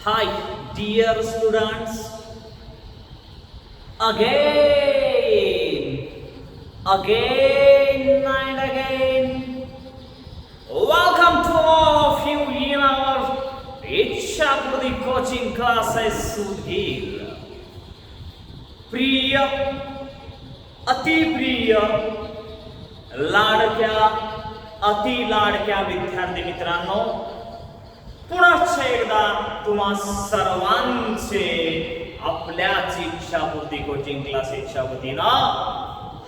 Hi, dear students. Again and again. Welcome to all of you in our Ichhaputi coaching classes. Sudhir. प्रिय, अतिप्रिय, लाडक्या, अति लाडक्या विद्यार्थी मित्रांनो, पुनश्च एकदा तुम्हा सर्वांचे आपल्याच इच्छापूर्ती कोचिंग क्लासेसच्या वतीनं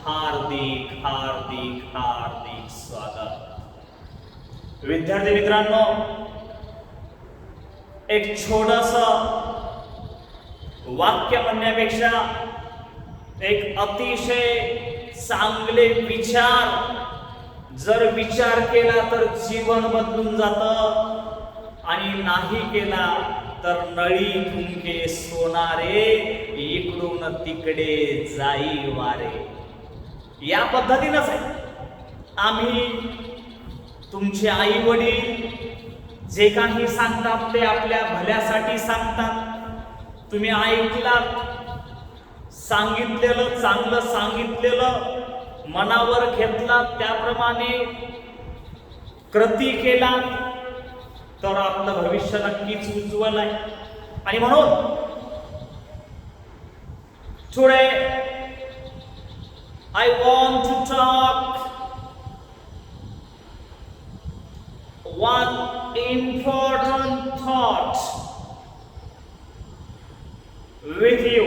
हार्दिक हार्दिक हार्दिक स्वागत. विद्यार्थी मित्रांनो, एक छोटस वाक्य म्हणण्यापेक्षा एक अतिशय चांगले विचार जर विचार केला तर जीवन बदलून जातं, आणि नाही केला तर नळी ठुमके सोनारे इकडून तिकडे जाई वारे. या पद्धतीनंच आहे. आम्ही तुमचे आई वडील जे काही सांगतात ते आपल्या भल्यासाठी सांगतात. तुम्ही ऐकलात, सांगितलेलं चांगलं सांगितलेलं मनावर घेतला, त्याप्रमाणे कृती केला तर आपलं भविष्य नक्कीच उज्ज्वल आहे. आणि म्हणून today I want to talk one important thought with you.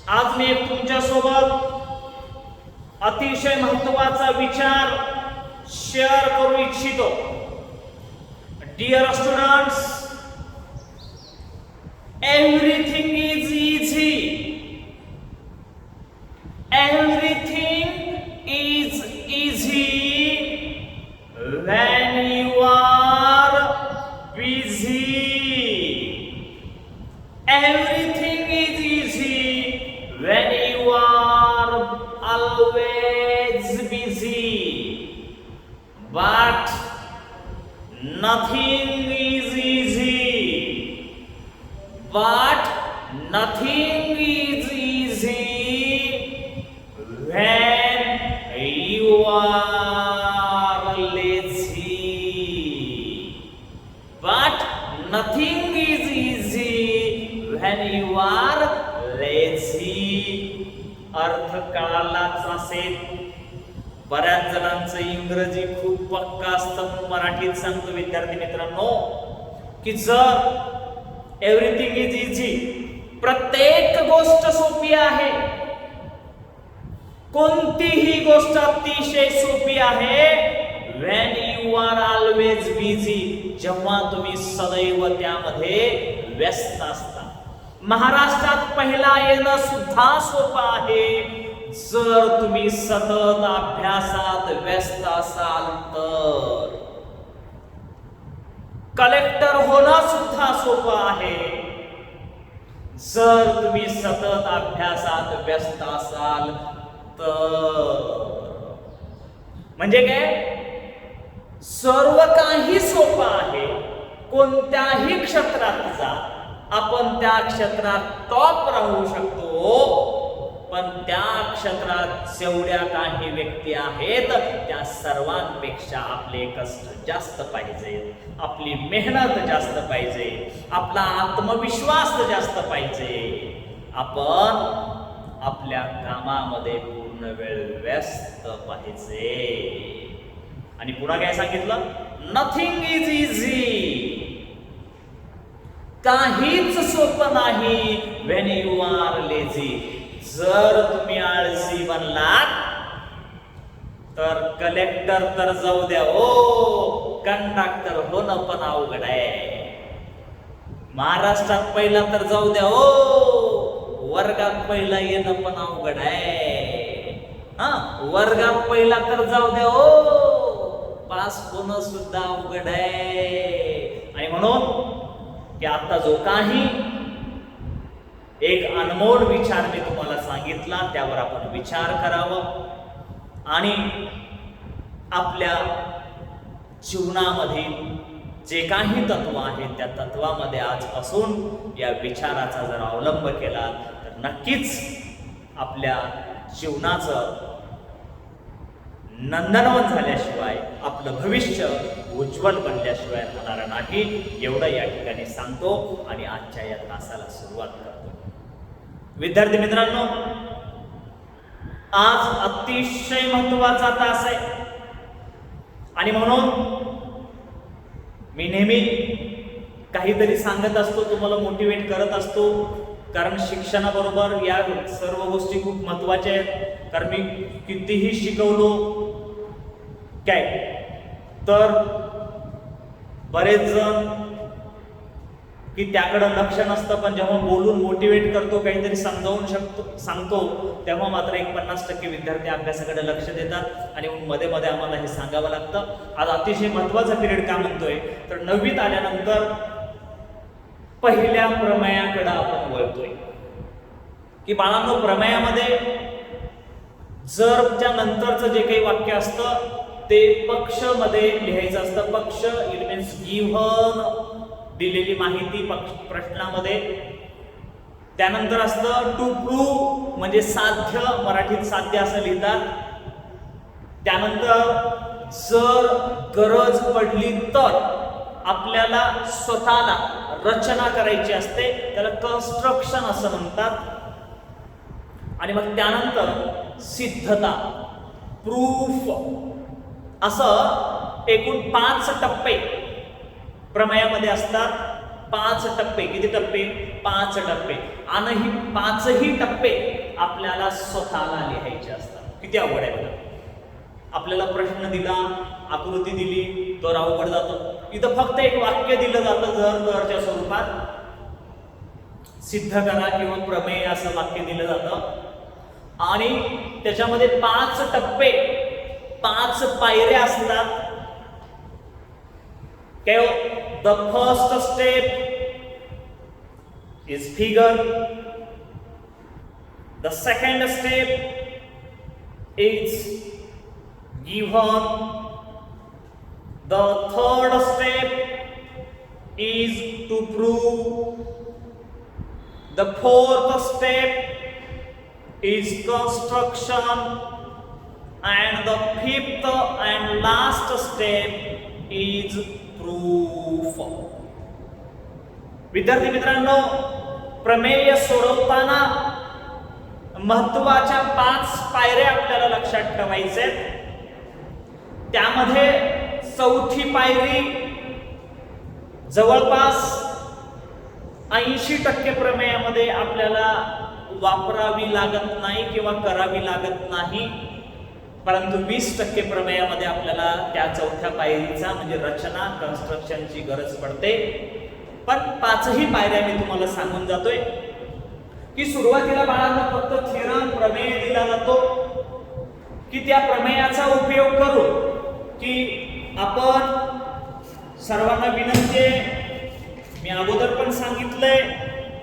आज मी तुमच्या सोबत अतिशय महत्त्वाचा विचार शेअर करू इच्छितो. Dear students, everything is easy. Everything is easy when you are busy. Everything is easy when you are always busy. But nothing is easy. But nothing is easy when you are lazy. But nothing is easy when you are lazy. अर्थ कळालाच असेल. बऱ्याच जणांचं इंग्रजी खूप पक्का असतं, मराठीत सांगतो विद्यार्थी मित्रांनो की जर एव्हरीथिंग इज इझी, प्रत्येक गोष्ट सोपी आहे, कोणतीही गोष्ट अतिशय सोपी आहे when you are always busy, जेव्हा तुम्ही सदैव त्यामध्ये व्यस्त असता. महाराष्ट्रात पहिला येणं सुद्धा सोपं आहे जर तुम्ही सतत अभ्यासात व्यस्त असाल तर. कलेक्टर होणं सुद्धा सोपं आहे जर तुम्ही सतत अभ्यासात व्यस्त असाल तर. म्हणजे काय, सर्व काही सोपं आहे. कोणत्याही क्षत्रात जा, आपण त्या क्षेत्रात टॉप राहू शकतो. पण त्या क्षेत्रात जेवढ्या काही व्यक्ती आहेत त्या सर्वांपेक्षा आपले कष्ट जास्त पाहिजे, आपली मेहनत जास्त पाहिजे, आपला आत्मविश्वास जास्त पाहिजे. आपण आपल्या कामामध्ये पूर्ण वेळ व्यस्त पाहिजे. आणि पुन्हा काय सांगितलं, नथिंग इज इझी, काहीच सोपं नाही व्हेन यू आर लेझी. जर तुम्ही आळसी बनलात तर कलेक्टर तर जाऊ द्या, ओ कंडक्टर होणं पण अवघड आहे. महाराष्ट्रात पहिला तर जाऊ द्या, ओ वर्गात पहिला येणं पण अवघड आहे. वर्गात पहिला तर जाऊ द्या, ओ पास होणं सुद्धा अवघड आहे. आणि म्हणून की आता जो काही एक अनमोल विचार मी तुम्हाला सांगितला त्यावर आपण विचार करावं आणि आपल्या जीवनामध्ये जे काही तत्व आहे त्या तत्वामध्ये आजपासून या विचाराचा जर अवलंब केला तर नक्कीच आपल्या जीवनाचं नंदनवन झाल्याशिवाय आपलं भविष्य उज्ज्वल बनल्याशिवाय होणार नाही, एवढं या ठिकाणी सांगतो आणि आजच्या या तासाला सुरुवात करतो. विद्यार्थी मित्रांनो, आज अतिशय महत्वाचा तास आहे आणि म्हणून मी नेहमी काहीतरी सांगत असतो, तुम्हाला मोटिवेट करत असतो, कारण शिक्षणाबरोबर या सर्व गोष्टी खूप महत्वाच्या आहेत. कारण मी कितीही शिकवलो काय तर बरेच जण की त्याकडे लक्ष नसतं, पण जेव्हा बोलून मोटिवेट करतो, काहीतरी समजावून सांगतो, तेव्हा मात्र 50% विद्यार्थी अभ्यासाकडे लक्ष देतात आणि मध्ये मध्ये आम्हाला हे सांगावं लागतं. आज अतिशय महत्वाचा पिरियड का म्हणतोय तर 9वीत आल्यानंतर पहिल्या प्रमेयाकडे आपण वळतोय की बाळांनो, प्रमेयामध्ये जर त्या नंतरचं जे काही वाक्य असतं ते पक्ष मध्ये लिहायचं असतं. पक्ष इट मीन्स गिव्हन, दिलेली माहिती प्रश्नामध्ये. त्यानंतर असतं टू प्रूव्ह म्हणजे साध्य, मराठीत साध्य असं लिहितात. त्यानंतर जर गरज पडली तर आपल्याला स्वतःला रचना करायची असते, त्याला कन्स्ट्रक्शन असं म्हणतात. आणि मग त्यानंतर सिद्धता, प्रूफ, असं एकूण 5 टप्पे प्रमेयामध्ये असतात. 5 टप्पे. किती टप्पे? 5 टप्पे. आणि ही 5ही टप्पे आपल्याला स्वतःला लिहायचे असतात. किती अवघड आहे बघा. आपल्याला प्रश्न दिला, आकृती दिली, तो अवघड जातो. इथं फक्त एक वाक्य दिलं जातं जर स्वरूपात, सिद्ध करा किंवा प्रमेय असं वाक्य दिलं जातं आणि त्याच्यामध्ये 5 टप्पे, 5 पायऱ्या असतात. काय? The first step is figure, the second step is given, the third step is to prove, the fourth step is construction, and the 5th and last step is proof. विद्यार्थी मित्रांनो, प्रमेय सोडवताना महत्वाच्या 5 पायऱ्या आपल्याला लक्षात ठेवायच्या. त्यामध्ये चौथी पायरी जवळपास 80% प्रमेयामध्ये आपल्याला वापरावी लागत नाही किंवा करावी लागत नाही, परंतु 20% प्रमेयामध्ये आपल्याला त्या चौथ्या पायरीचा म्हणजे रचना, कन्स्ट्रक्शनची गरज पडते. पण 5ही पायऱ्या मी तुम्हाला सांगून जातोय की सुरुवातीला बाळांना फक्त थेरम, प्रमेय दिला जातो की त्या प्रमेयाचा उपयोग करून की आपण सर्वांना विनंती आहे, मी अगोदर पण सांगितलंय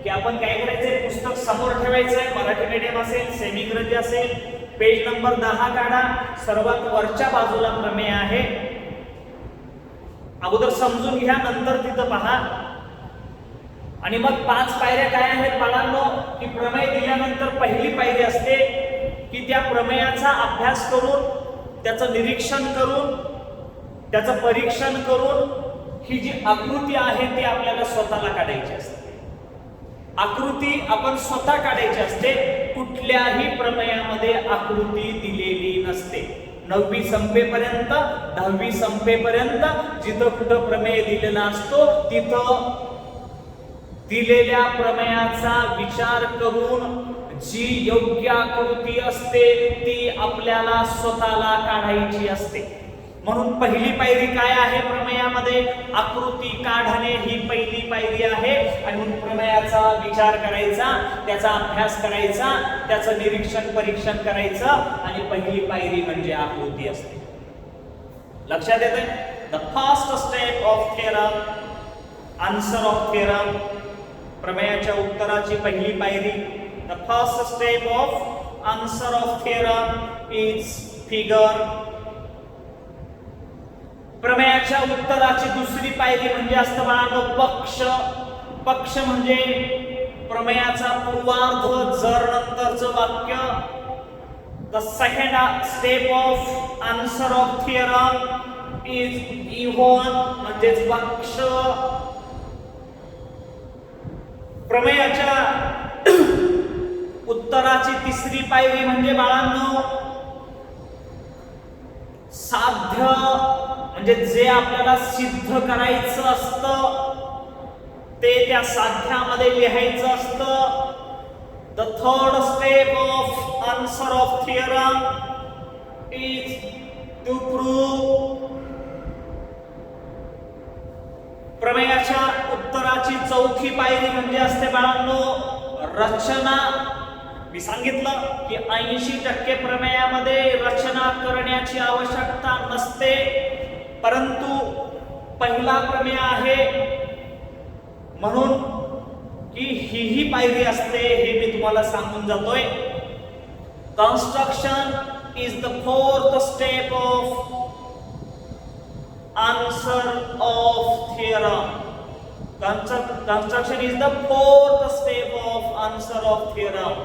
की आपण काय करायचंय, पुस्तक समोर ठेवायचंय. मराठी मीडियम असेल, सेमी इंग्रजी असेल, पेज नंबर 10 काढा. सर्वात वरच्या बाजूला प्रमेय आहे. अगोदर समजून घ्या, नंतर तिथं पहा. आणि मग 5 पायऱ्या काय आहेत बाळांनो, की प्रमेय दिल्यानंतर पहिली पायरी असते की त्या प्रमेयाचा अभ्यास करून, त्याचं निरीक्षण करून, त्याचं परीक्षण करून ही जी आकृती आहे ती आपल्याला स्वतःला काढायची असते. आकृती आपण स्वतः काढायची असते. कुठल्याही प्रमेयामध्ये आकृती दिलेली नसते. 9वी संपेपर्यंत, 10वी संपेपर्यंत जिथं कुठं प्रमेय दिलेला असतो तिथं दिलेल्या प्रमेयाचा विचार करून जी योग्य आकृती असते ती आपल्याला स्वतःला काढायची असते. म्हणून पहिली पायरी काय आहे प्रमेयामध्ये? आकृती काढणे ही पहिली पायरी आहे. आणि म्हणून प्रमेयाचा विचार करायचा, त्याचा अभ्यास करायचा, त्याचं निरीक्षण परीक्षण करायचं आणि पहिली पायरी म्हणजे आकृती असते. लक्षात येतंय? The first step of theorem, answer of theorem, प्रमेयाच्या उत्तराची पहिली पायरी. The first step of answer of theorem is figure. प्रमेयाच्या उत्तराची दुसरी पायरी म्हणजे असतं बाळांनो पक्ष. पक्ष म्हणजे प्रमेयाचा पूर्वार्ध, जर नंतरचं वाक्य. The second step of answer of theorem is even म्हणजेच पक्ष. प्रमेयाच्या उत्तराची तिसरी पायरी म्हणजे बाळांनो साध्य, म्हणजे जे आपल्याला सिद्ध करायचं असतं ते त्या साध्यामध्ये लिहायचं असतं. The third step of answer of theorem is to prove. प्रमेयाच्या उत्तराची चौथी पायरी म्हणजे असते बाळांनो रचना. मी सांगितलं की 80% प्रमेयामध्ये रचना करण्याची आवश्यकता नसते, परंतु पहिला प्रमेय आहे म्हणून की ही पायरी असते हे मी तुम्हाला सांगून जातोय. Construction is the fourth step of answer of theorem. Construction is the fourth step of answer of theorem.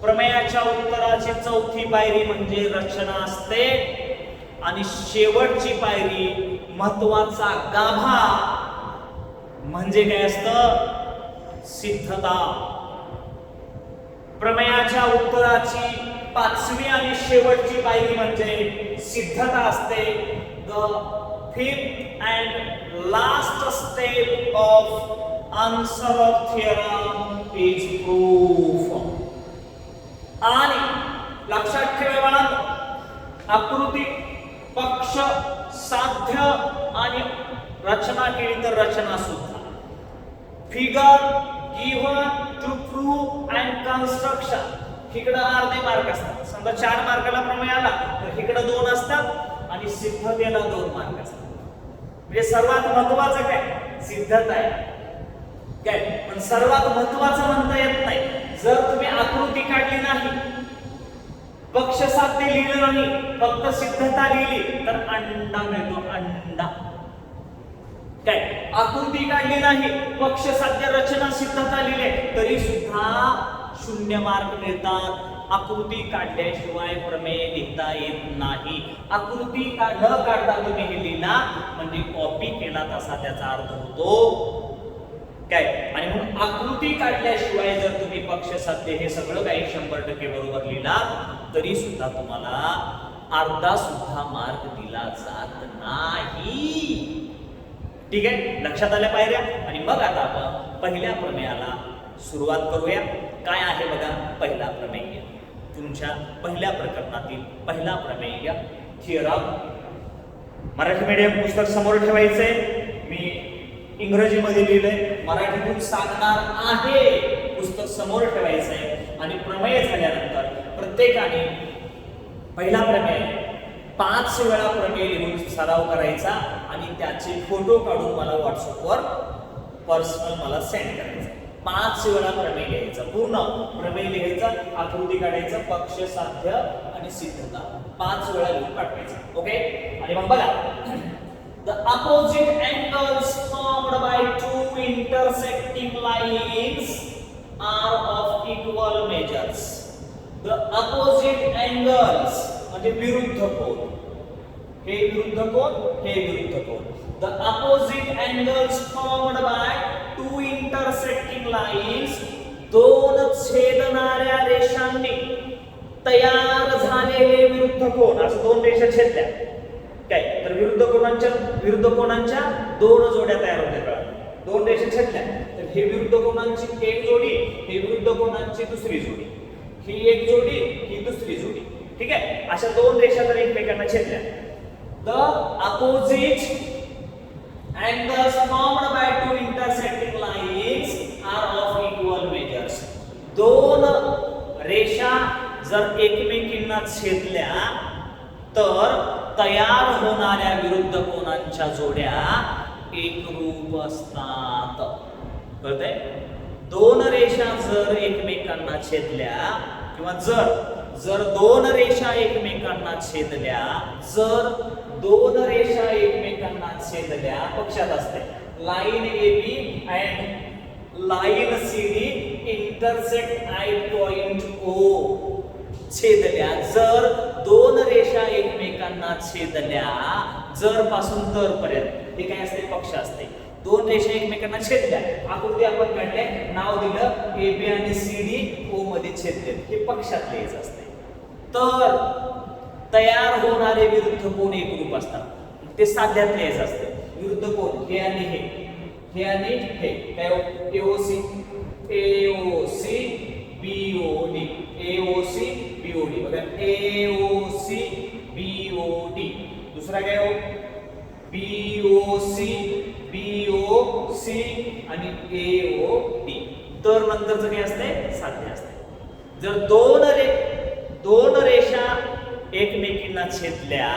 प्रमेयाच्या उत्तराची चौथी पायरी म्हणजे रचना असते आणि शेवटची पायरी महत्वाचा गाभा म्हणजे काय असतं सिद्धता. प्रमेयाच्या उत्तराची पाचवी आणि शेवटची पायरी म्हणजे सिद्धता असते. The fifth and last step of answer of theorem is proof. आणि लक्षात ठेवा बाळांनो आकृती, पक्ष, साध्य आणि रचना केली तर रचना सुद्धा. Figure, given, to prove and construction इकडे अर्धे मार्क असतात. समजा 4 मार्काला प्रमेय आला तर इकडे 2 असतात आणि सिद्धतेला 2 मार्क असतात. म्हणजे सर्वात महत्वाचं काय सिद्धता आहे काय, पण सर्वात महत्वाचं म्हणता येत नाही. जर तुम्ही आकृती काढली नाही, पक्ष साध्य लिहिलं नाही, फक्त सिद्धता लिहिली तर अंडा मिळतो. अंडा काय, आकृती काढली नाही, पक्ष साध्य रचना सिद्धता लिहिले तरी सुद्धा 0 मार्क मिळतात. आकृती काढल्याशिवाय प्रमेय लिहिता येत नाही. आकृती न काढता तुम्ही हे लिहिला म्हणजे कॉपी केला तसा त्याचा अर्थ होतो काय. आणि म्हणून आकृती काढल्याशिवाय जर तुम्ही पक्ष साध्य हे सगळं काही 100% बरोबर लिहिला तरी सुद्धा तुम्हाला अर्धा सुद्धा मार्क दिला जात नाही. ठीक आहे, लक्षात आल्या पायऱ्या. आणि मग आता आपण पहिल्या प्रमेयाला सुरुवात करूया. काय आहे बघा पहिला प्रमेय, तुमच्या पहिल्या प्रकरणातील पहिला प्रमेय थिअरम. मराठी मीडियम पुस्तक समोर ठेवायचंय. मी इंग्रजीमध्ये लिहिलंय, मराठीतून सांगणार आहे. पुस्तक समोर ठेवायचंय आणि प्रमेय झाल्यानंतर प्रत्येकाने पहिला प्रमेय 5 वेळा प्रमेय लिहून सराव करायचा आणि त्याचे फोटो काढून मला व्हॉट्सअपवर पर्सनल मला सेंड करायचा. 5 वेळा प्रमेय लिहायचा, पूर्ण प्रमेय लिहायचा, आकृती काढायचं, पक्ष साध्य आणि सिद्धता 5 वेळा लिहून पाठवायचं. ओके. आणि मग बघा the opposite angles formed by 2 intersecting lines are of equal measures. The opposite angles म्हणजे विरुद्ध कोन, हे विरुद्ध कोन, हे विरुद्ध कोन. The opposite angles formed by 2 intersecting lines, 2 छेदणाऱ्या रेषांनी तयार झालेले विरुद्ध कोन. असं 2 रेषा छेदल्या काय तर विरुद्ध कोनांच्या 2 जोड्या तयार होत्या. 2 रेषा छेदल्या तर हे विरुद्ध कोनांची एक जोडी, हे विरुद्ध कोनांची दुसरी जोडी, ही एक जोडी, ही दुसरी जोडी. ठीक आहे, अशा 2 रेषा जर एकमेकांना छेदल्या. The opposite angles formed by 2 intersecting lines are of equal measures. 2 रेषा जर एकमेकींना छेदल्या तर तयार होणाऱ्या विरुद्ध कोनांच्या जोड्या एकरूप असतात. कळतंय? 2 रेषा जर एकमेकांना छेदल्या किंवा जर 2 रेषा एकमेकांना छेदल्या, जर 2 रेषा एकमेकांना एकमेकांना छेदल्या पक्षात असते. Line AB and line CD intersect at point O. छेदल्या. जर दोन रेषा एकमेकांना छेदल्या, जर पासून तर पर्यंत, हे काय असते? पक्ष असते. दोन रेषा एकमेकांना छेदल्या, आकृती आपण काढले, नाव दिलं AB आणि CD O मध्ये छेदले, हे पक्षात लिहायचं असते. तर तयार होणारे विरुद्ध कोण एकरूप असतात, ते साध्यात लिहायचं असते. विरुद्ध कोण? हे आणि हे आणि हे काय? AOC BOD, AOC BOD. बघा, AOC BOD. दुसरा काय हो? BOC आणि AOD. तर नंतरचं काय असते? साध्य असते. जर दोन रेषा एकमेकींना छेदल्या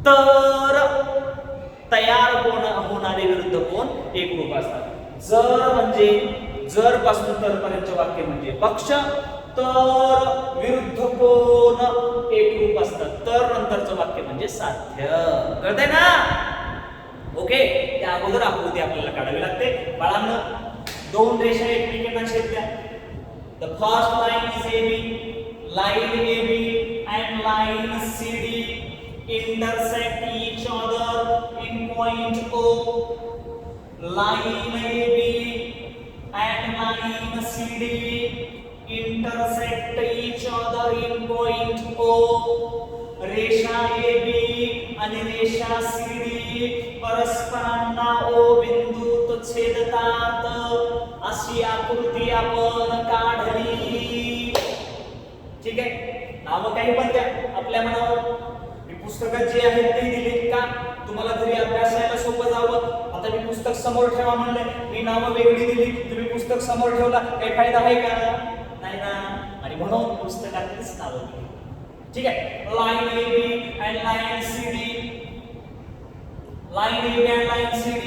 तर तयार होणारे विरुद्ध कोण एकरूप असतात. जर म्हणजे जर पासून तर पर्यंत वाक्य म्हणजे पक्ष, तर विरुद्ध कोण एकरूप असतात, तर नंतरचं वाक्य म्हणजे साध्य. कळतंय ना? ओके. त्या अगोदर आकृती आपल्याला काढावी लागते. बाळांनो, दोन रेषा एकमेकांना छेदल्या. The first line is AB, line AB and line CD intersect each other in point O. Line AB and line CD intersect each other in point O. रेषा AB आणि रेषा CD परस्परांना O बिंदूत छेदतात, अशी आकृती आपण काढली. ठीक आहे. नाव काही पण द्या आपल्या मनावर. मी पुस्तकात जे आहेत ते दिलीत का तुम्हाला घरी अभ्यासायला सोपं जावं. आता मी पुस्तक समोर ठेवा म्हणले, मी नावं वेगळी दिली, तुम्ही पुस्तक समोर ठेवला, काही फायदा आहे का? नाही ना. आणि म्हणून पुस्तकातलीच नावं दिली. ठीक आहे. Line AB and line CD, line AB and line CD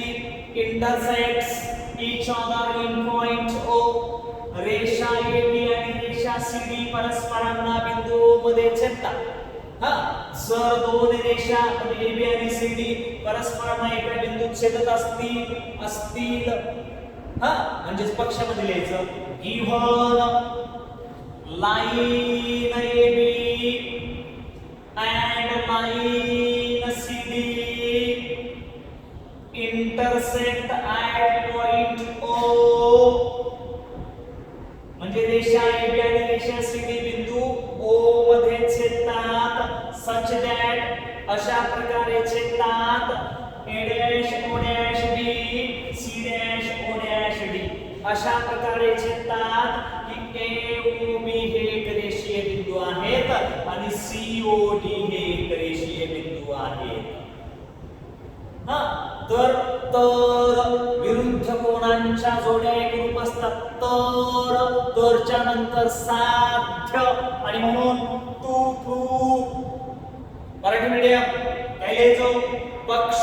intersects each other in point O. रेषा AB आणि रेषा CD परस्परांना बिंदू मध्ये छेदतात. जर दोन रेषा AB आणि CD परस्परांना एका बिंदूत छेदत असतील म्हणजे पक्षामध्ये लिहायचं. Given line AB and line CD intersect at point O. म्हणजे रेषा AB आणि रेषा CD बिंदू O मध्ये छेदतात. such that अशा प्रकारे छेदतात. A dash O dash D, C dash O dash D अशा प्रकारे छेदतात की AOB हे एक रेषीय बिंदू आहेत आणि COD हे एक रेषीय बिंदू आहेत. तर विरुद्ध कोणांच्या जोड्या एकरूप असतात. तरच्या नंतर साध्य आणि म्हणून टू प्रूव्ह. मराठी मीडियम काय लिहायचो? पक्ष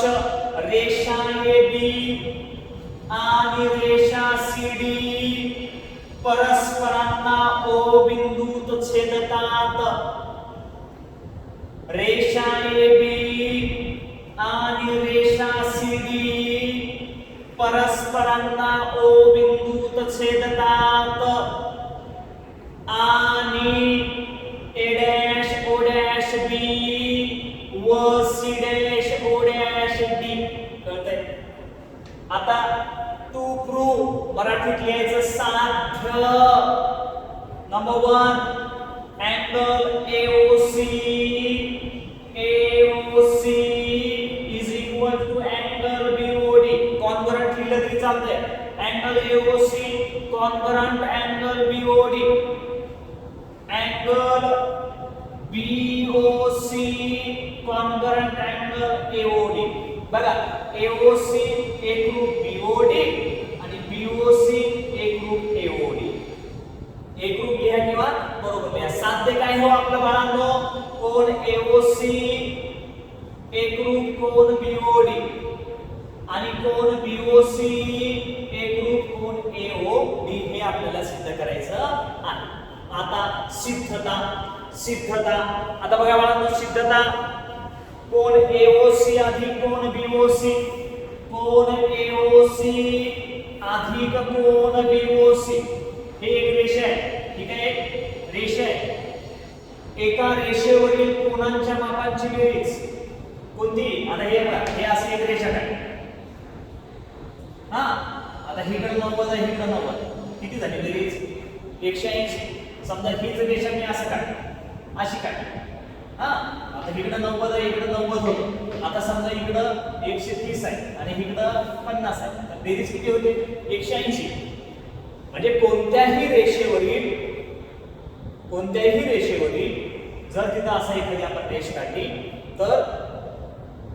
रेषा AB आणि रेषा CD परस्परांना O बिंदूत छेदतात. रेषा AB आणि रेषा CD परस्परांना O बिंदूत छेदतात आणि A dash O dash B व C dash O dash D. कळतंय? आता टू प्रूव्ह मराठीत लिहायचं साध्य. Number 1 angle AOC is equal to angle BOD. Congruent लिहिलं तरी चालतंय. Angle AOC congruent angle BOD. Angle BOC congruent angle AOD. बघा, AOC एकरूप BOD आणि BOC एकरूप AOD. एकरूप लिहा किंवा बरोबर लिहा. साध्य काय हो आपल्या बाळांनो? कोण AOC एकरूप कोण BOD आणि कोण BOC एकरूप कोण AOD हे आपल्याला सिद्ध करायचं आहे. आता सिद्धता. आता बघा बाळांनो, सिद्धता कोण AOC अधिक कोण BOC, कोण AOC अधिक कोण BOC, हे एक रेषा आहे. ठीक आहे, एक रेषा आहे. एका रेषेवरील कोणांच्या मापांची बेरीज कोणती? आता हे बघा, हे अशी एक रेषा काय, हा आता हिकडे 90 आहे, हिकडे 90, किती झाली बेरीज? 180. समजा हीच रेषा मी असं काढ, अशी काढ, हा आता इकडे 90 आहे, इकडे 90 होतं. आता समजा इकडे 130 आहे आणि इकडे 50 आहे, तर बेरीज किती होते? 180. म्हणजे कोणत्याही रेषेवरील जर तिथं असं एखादी आपण रेष काढली तर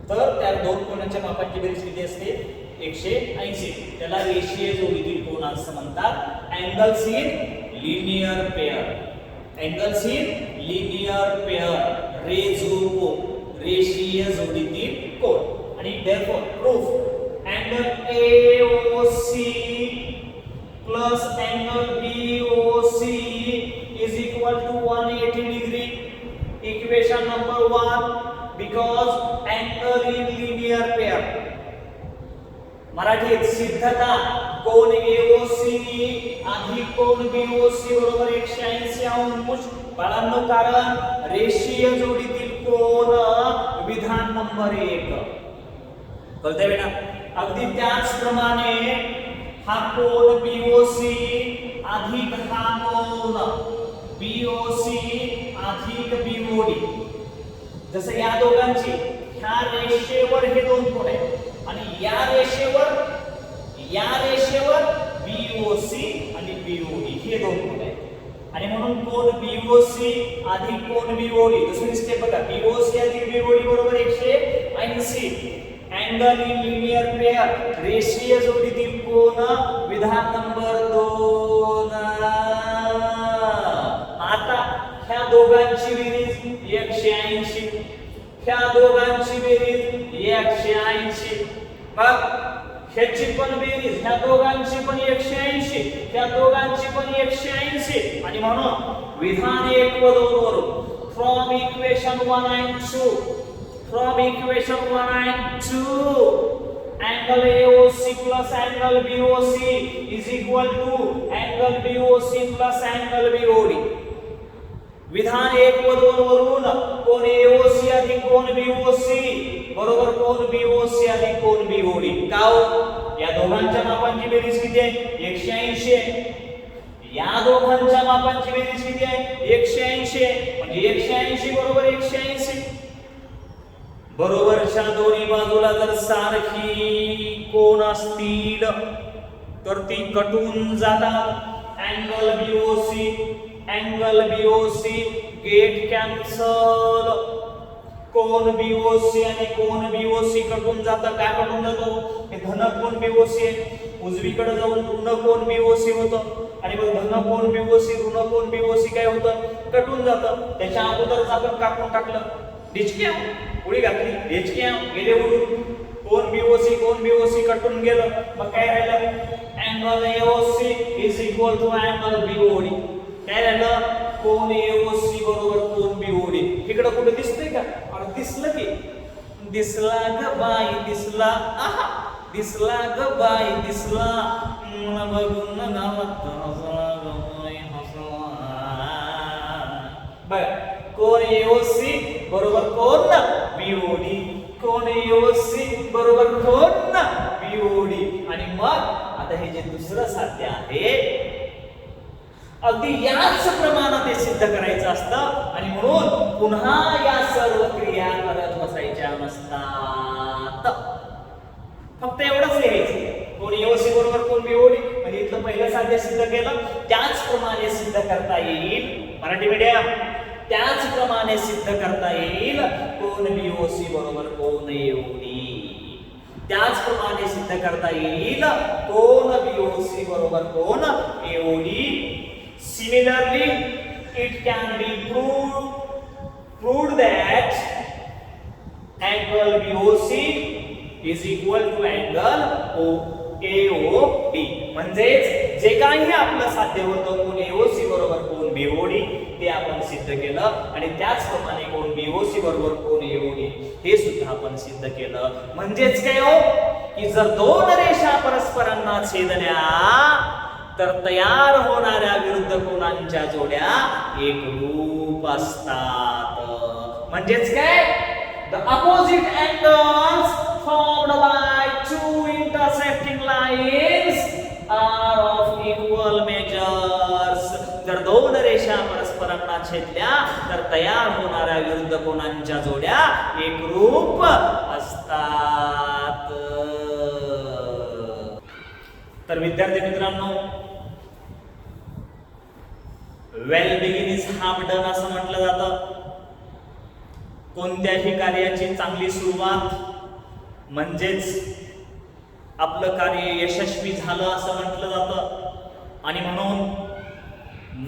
त्या दोन कोणांच्या मापांची बेरीज किती असते? 180. त्याला रेषीय जोडीतील कोन असं म्हणतात. Angles in linear pair, angles in linear pair, रेषीय जोडीतील कोन. आणि therefore proof angle AOC plus angle BOC is equal to 180 degree. Equation number 1, because angle in linear pair. मराठीत सिद्धता कोन AOC अधिक कोन BOC बरोबर 180 अंश. बाळांनो, कारण रेषीय जोडीतील कोन विधान नंबर 1. कळतंय बेटा? अगदी त्याचप्रमाणे हा कोन BOC अधिक हा कोन BOC अधिक BOD, जसं या दोघांची ह्या रेषेवर हे दोन कोन आहेत आणि या रेषेवर BOC आणि BOD हे दोन कोन आहेत. आणि म्हणून कोन BOC अधिक कोन BOD, दुसरी स्टेप बघा, BOC अधिक BOD बरोबर 180. अँगल इन लिनियर पेअर, रेषीय जोडीतील कोन विधान नंबर 2. आता ह्या दोघांची बेरीज 180, ह्या दोघांची बेरीज 180. बघ, ह्याची पण बेरीज, ह्या दोघांची पण 180, ह्या दोघांची पण 180. आणि म्हणून विधान 1 व 2 वरून from equation 1 and 2, from equation 1 and 2, angle AOC plus angle BOC is equal to angle BOC plus angle BOD. विधान 1 व 2 वरून कोन AOC अधिक कोन BOC बरोबर कोन BOC अधिक कोन BOD. का हो? या दोघांच्या मापांची बेरीज किती आहे? 180 आहे. या दोघांच्या मापांची बेरीज किती आहे? 180 आहे. म्हणजे 180 बरोबर 180. बरोबरच्या दोन्ही बाजूला जर सारखी कोन असतील तर ती कटून जातात. Angle BOC get cancel. कोन BOC आणि कोन BOC कटून जातं. काय कटून जातो? हे धन कोन BOC आहे, उजवीकडे जाऊन ऋण कोन BOC होतं आणि मग धन कोन BOC ऋण कोन BOC काय होतं? कटून जातं. त्याच्या अगोदरच आपण कापून टाकलं, डिचक्या उडी घातली, डिचक्या गेले उडून. कोन BOC कटून गेलं, मग काय राहिलं? Angle AOC is equal to angle BOD. काय राहिलं? कोन AOC बरोबर कोन BOD. इकडे कुठे दिसतंय का? अरे दिसलं की, दिसला ग बाई दिसला, आहा दिसला ग बाई दिसला, मला बघून गावात हसला ग बाई हसला. बघ, कोन AOC बरोबर कोन BOD, कोन AOC बरोबर कोन BOD. आणि मग आता हे जे दुसरं साध्य आहे अगदी याच प्रमाणात ते सिद्ध करायचं असतं. आणि म्हणून पुन्हा या सर्व क्रिया करत बसायच्या नसतात. फक्त एवढंच लिहायचं, कोन AOC बरोबर कोन BOD. म्हणजे इथलं पहिलं साध्य सिद्ध केलं, त्याचप्रमाणे सिद्ध करता येईल. मराठी मीडियम, त्याचप्रमाणे सिद्ध करता येईल कोन BOC बरोबर कोन AOD. त्याचप्रमाणे सिद्ध करता येईल कोन BOC बरोबर कोन AOD. Similarly, it can be proved that angle BOC is equal to angle AOD. म्हणजेच जे काही आपलं साध्य होतं कोन AOC बरोबर कोन बीओडी ते आपण सिद्ध केलं आणि त्याचप्रमाणे कोण बीओसी बरोबर कोण एओडी हे सुद्धा आपण सिद्ध केलं. म्हणजेच काय हो की जर दोन रेषा परस्परांना छेदल्या तर तयार होणाऱ्या विरुद्ध कोणांच्या जोड्या एकरूप असतात. म्हणजेच काय the opposite angles formed by two intersecting lines are of equal measures. जर दोन रेषा परस्परांना छेदल्या तर तयार होणाऱ्या विरुद्ध कोणांच्या जोड्या एकरूप असतात. तर विद्यार्थी मित्रांनो, वेल बिगिन इज हाफ डन असं म्हटलं जातं. कोणत्याही कार्याची चांगली सुरुवात म्हणजेच आपलं कार्य यशस्वी झालं असं म्हटलं जातं. आणि म्हणून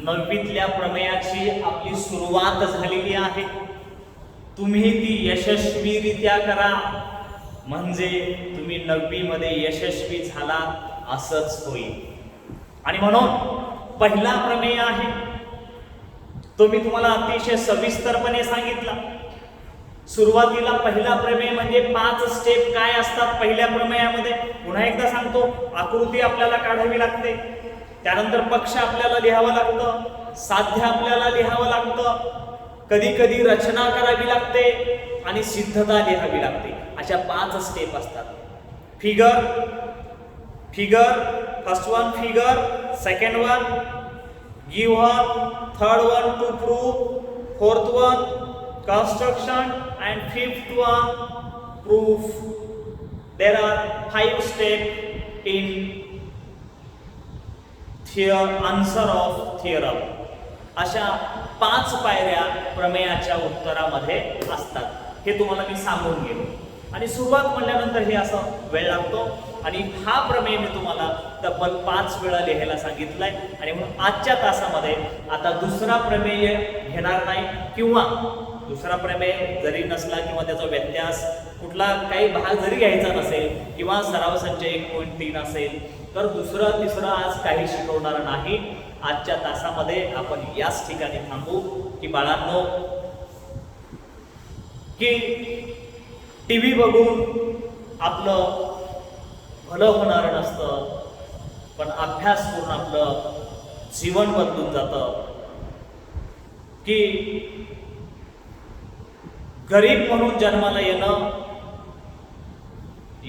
9वीतल्या प्रमेयाची आपली सुरुवात झालेली आहे. तुम्ही ती यशस्वीरित्या करा म्हणजे तुम्ही 9वी मध्ये यशस्वी झाला असंच होईल. आणि म्हणून पहिला प्रमेय आहे तो मी तुम्हाला अतिशय सविस्तरपणे सांगितला. सुरुवातीला पहिला प्रमेय म्हणजे 5 स्टेप काय असतात पहिल्या प्रमेयामध्ये पुन्हा एकदा सांगतो. आकृती आपल्याला काढावी लागते, त्यानंतर पक्ष आपल्याला लिहावं लागतं, साध्य आपल्याला लिहावं लागतं, कधी कधी रचना करावी लागते आणि सिद्धता लिहावी लागते. अशा 5 स्टेप असतात. Figure first one figure, second one given, third one two prove, fourth one construction and fifth one proof. There are 5 steps in answer of theorem. अशा 5 पायऱ्या प्रमेयाच्या उत्तरामध्ये असतात. हे तुम्हाला मी सांगून गेलो. आणि सुरुवात म्हणल्यानंतर हे असं वेळ लागतो आणि हा प्रमेय मी तुम्हाला तब्बल 5 वेळा लिहायला सांगितलाय. आणि म्हणून आजच्या तासामध्ये आता दुसरा प्रमेय घेणार नाही किंवा दुसरा प्रमेय जरी नसला किंवा त्याचा व्यत्यास कुठला काही भाग जरी घ्यायचा नसेल किंवा सराव संच 1.3 असेल तर दुसरं तिसरं आज काही शिकवणार नाही. आजच्या तासामध्ये आपण याच ठिकाणी थांबू की बाळांनो की टीव्ही बघून आपलं भलं होणार नसतं, पण अभ्यास करून आपलं जीवन बदलून जातं. की गरीब म्हणून जन्माला येणं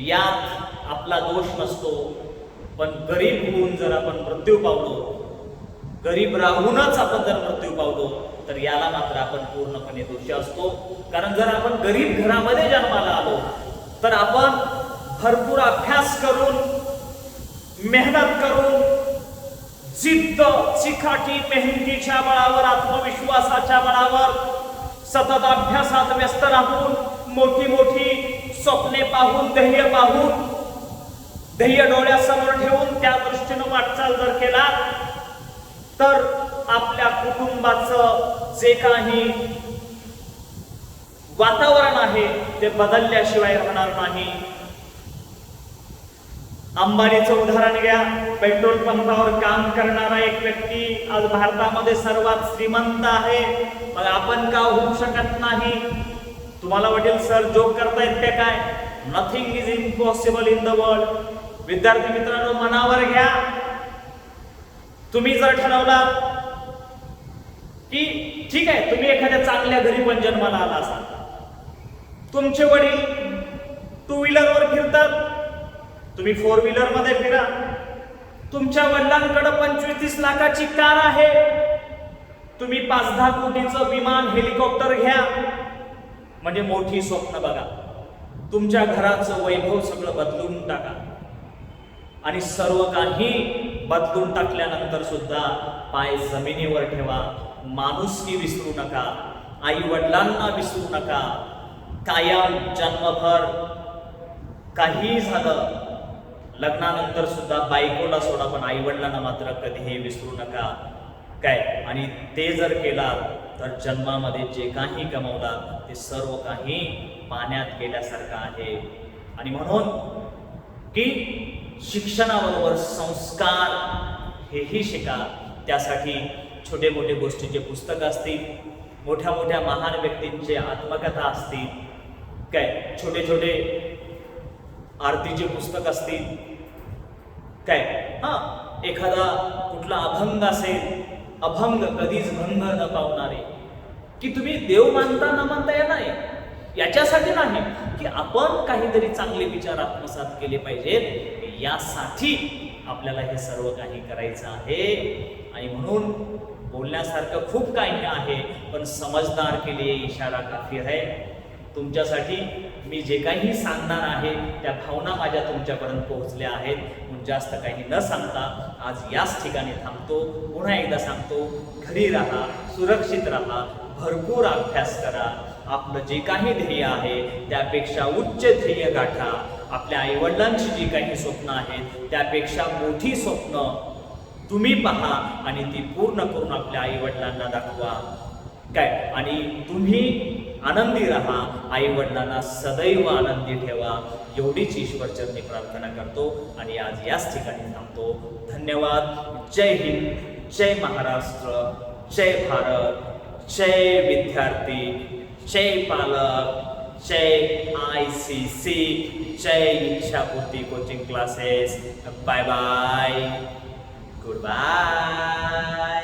यात आपला दोष नसतो, पण गरीब होऊन जर आपण मृत्यू पावलो, गरीब राहूनच आपण जर मृत्यू पावलो तर याला मात्र आपण पूर्णपणे दोषी असतो. कारण जर आपण गरीब घरामध्ये जन्माला आलो तर आपण भरपूर अभ्यास करून, मेहनत करून, जिद्द चिकाटी मेहनतीच्या बळावर, आत्मविश्वासाच्या बळावर, सतत अभ्यासात व्यस्त राहून, मोठी मोठी स्वप्ने पाहून, ध्येय डोळ्यासमोर ठेवून त्या दृष्टीने वाटचाल जर केला तर आपल्या कुटुंबाचं जे काही वातावरण आहे ते बदलल्याशिवाय राहणार नाही. अंबानीचं उदाहरण घ्या. पेट्रोल पंपावर काम करणारा एक व्यक्ती आज भारतामध्ये सर्वात श्रीमंत आहे. मग आपण का होऊ शकत नाही? तुम्हाला वाटेल सर जोक करतायत ते काय? Nothing is impossible in the world. विद्यार्थी मित्रांनो मनावर घ्या. तुम्ही जर ठरवला की ठीक आहे तुम्ही एखाद्या चांगल्या घरी पण जन्माला आला असाल, तुमचे वडील 2 व्हीलरवर फिरतात, तुम्ही 4 व्हीलर मध्ये फिरा, तुमच्या वडिलांकडे 25-30 लाखाची कार आहे, तुम्ही 5-10 कोटीचं विमान हेलिकॉप्टर घ्या, म्हणजे मोठी स्वप्न बघा. तुमच्या घराचं वैभव सगळं बदलून टाका आणि सर्व काही बदलून टाकल्यानंतर सुद्धा पाय जमिनीवर ठेवा. माणुसकी विसरू नका, आई वडिलांना विसरू नका. कायम जन्मभर काही झालं, लग्नानंतर सुद्धा बायकोला सोडा पण आई वडिलांना मात्र कधीही विसरू नका. काय आणि ते जर केला तर जन्मामध्ये जे काही कमवला ते सर्व काही पाण्यात गेल्यासारखं आहे. आणि म्हणून की शिक्षणाबरोबर संस्कार हेही शिका. त्यासाठी छोटे मोठे गोष्टीचे पुस्तक असतील, मोठ्या मोठ्या महान व्यक्तींचे आत्मकथा असतील, काय छोटे छोटे आरतीचे पुस्तक असतील, काय एखादा कुठला अभंग असेल, अभंग कधीच भंग न पावणारे, की तुम्ही देव मानता न मानता या नाही, याच्यासाठी नाही की आपण काहीतरी चांगले विचार आत्मसात केले पाहिजेत, यासाठी आपल्याला हे सर्व काही करायचं आहे. आणि म्हणून बोलण्यासारखं खूप काही आहे, पण समजदार के लिए इशारा काफी है. तुमच्यासाठी मी जे काही सांगणार आहे त्या भावना माझ्या तुमच्यापर्यंत पोहोचल्या आहेत, म्हणून जास्त काही न सांगता आज याच ठिकाणी थांबतो. पुन्हा एकदा सांगतो, घरी राहा, सुरक्षित राहा, भरपूर अभ्यास करा, आपलं जे काही ध्येय आहे त्यापेक्षा उच्च ध्येय गाठा, आपल्या आईवडिलांची जी काही स्वप्न आहेत त्यापेक्षा मोठी स्वप्न तुम्ही पहा आणि ती पूर्ण करून आपल्या आईवडिलांना दाखवा, काय. आणि तुम्ही आनंदी राहा, आईवडिलांना सदैव आनंदी ठेवा, एवढीच ईश्वरचरणी प्रार्थना करतो आणि आज याच ठिकाणी थांबतो. धन्यवाद. जय हिंद, जय महाराष्ट्र, जय भारत, जय विद्यार्थी, जय पालक, जय ICC, जय Ichchhapurti coaching classes. Bye bye, good bye.